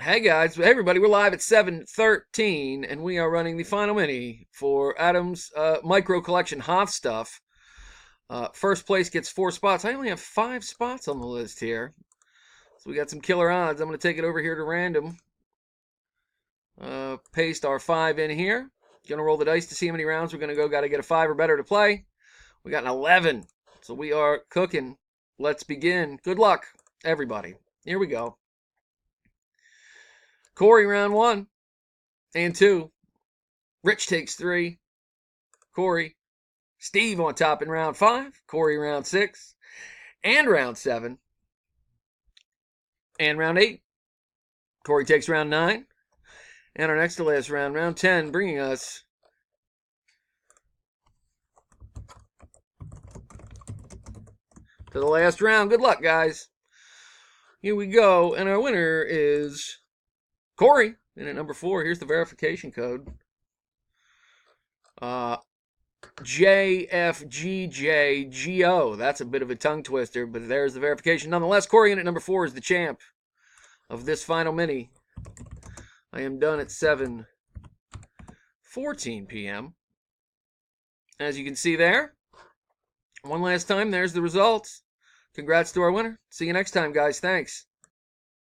Hey guys, hey everybody, we're live at 7:13 and we are running the final mini for Adam's micro collection Hoth stuff. First place gets 4 spots. I only have 5 spots on the list here. So we got some killer odds. I'm going to take it over here to random. Paste our 5 in here. Gonna roll the dice to see how many rounds we're going to go. Got to get a 5 or better to play. We got an 11. So we are cooking. Let's begin. Good luck, everybody. Here we go. Corey, round 1 and 2. Rich takes 3. Corey. Steve on top in round 5. Corey round 6. And round 7. And round 8. Corey takes round 9. And our next to last round, round 10, bringing us to the last round. Good luck, guys. Here we go. And our winner is Corey. And at number 4, here's the verification code. JFGJGO. That's a bit of a tongue twister, but there's the verification. Nonetheless, Corey in at number 4 is the champ of this final mini. I am done at 7:14 p.m. As you can see there, one last time, there's the results. Congrats to our winner. See you next time, guys. Thanks.